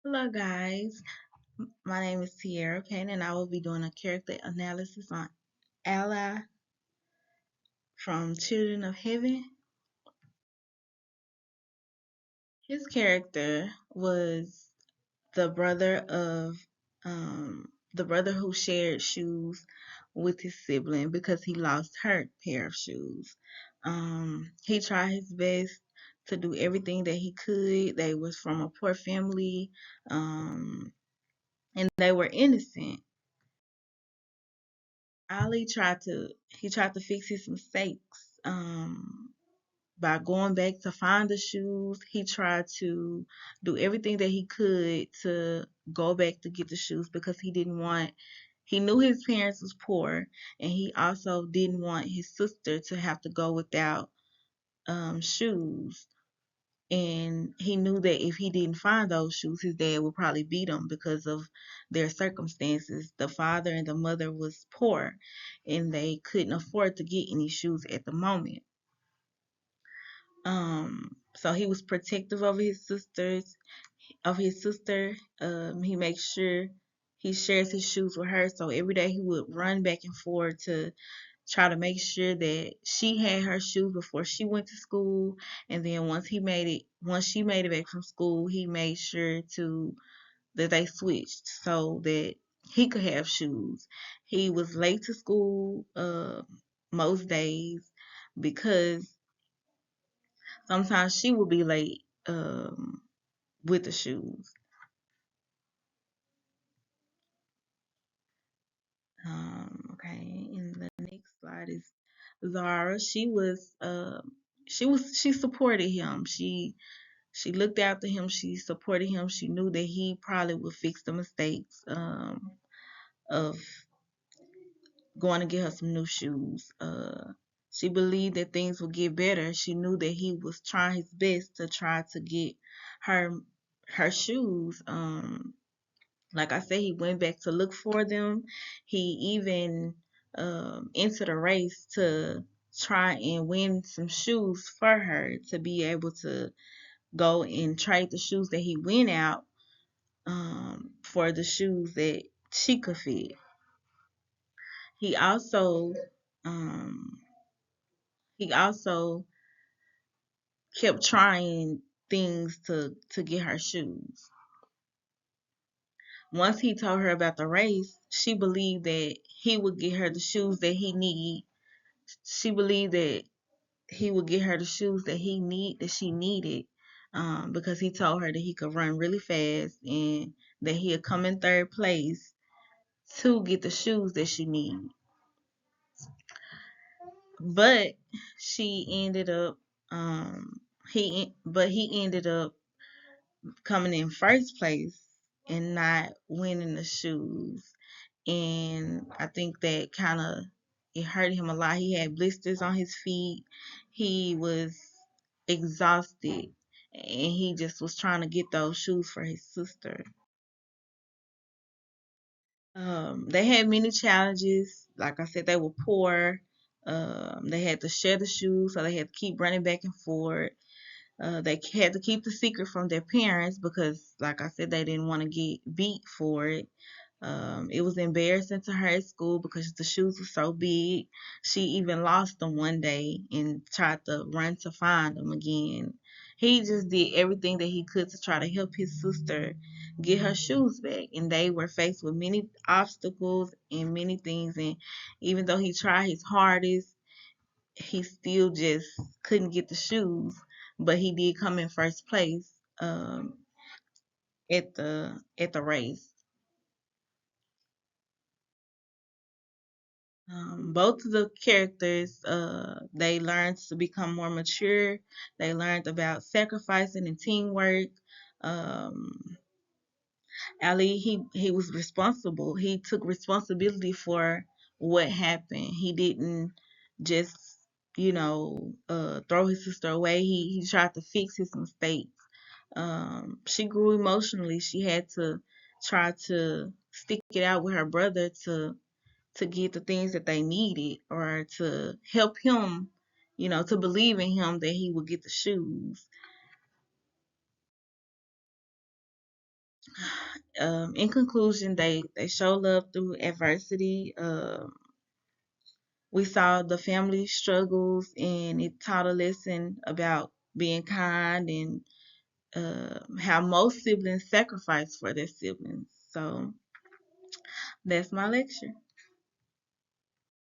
Hello, guys. My name is Tierra Payne, and I will be doing a character analysis on Ally from Children of Heaven. His character was the brother of the brother who shared shoes with his sibling because he lost her pair of shoes. He tried his best to do everything that he could. They was from a poor family, and they were innocent. Ali tried to fix his mistakes by going back to find the shoes. He tried to do everything that he could to go back to get the shoes because he knew his parents was poor, and he also didn't want his sister to have to go without shoes. And he knew that if he didn't find those shoes, his dad would probably beat him because of their circumstances. The father and the mother was poor, and they couldn't afford to get any shoes at the moment. So he was protective of his sister. He makes sure he shares his shoes with her. So every day he would run back and forth to try to make sure that she had her shoes before she went to school. And then once she made it back from school, he made sure to that they switched so that he could have shoes. He was late to school most days because sometimes she would be late with the shoes. Okay, and the next slide is Zara. She supported him. She looked after him. She supported him. She knew that he probably would fix the mistakes of going to get her some new shoes. She believed that things would get better. She knew that he was trying his best to try to get her her shoes. Like I said, he went back to look for them. He even entered a race to try and win some shoes for her to be able to go and trade the shoes that he went out for the shoes that she could fit. He also um, he also kept trying things to get her shoes. Once he told her about the race, she believed that he would get her the shoes that he need. She believed that he would get her the shoes that she needed, because he told her that he could run really fast and that he'd come in third place to get the shoes that she needed. But she ended up he ended up coming in first place and not winning the shoes. And I think that kind of it hurt him a lot. He had blisters on his feet. He was exhausted, and he just was trying to get those shoes for his sister. They had many challenges. Like I said, they were poor. They had to share the shoes, so they had to keep running back and forth. They had to keep the secret from their parents because, like I said, they didn't want to get beat for it. It was embarrassing to her at school because the shoes were so big. She even lost them one day and tried to run to find them again. He just did everything that he could to try to help his sister get her shoes back. And they were faced with many obstacles and many things. And even though he tried his hardest, he still just couldn't get the shoes. But he did come in first place at the race. Both of the characters, they learned to become more mature. They learned about sacrificing and teamwork. Um, Ali, he was responsible. He took responsibility for what happened. He didn't just, throw his sister away. He tried to fix his mistakes. She grew emotionally. She had to try to stick it out with her brother to get the things that they needed or to help him, to believe in him that he would get the shoes. In conclusion, they show love through adversity. We saw the family struggles, and it taught a lesson about being kind and how most siblings sacrifice for their siblings. So that's my lecture.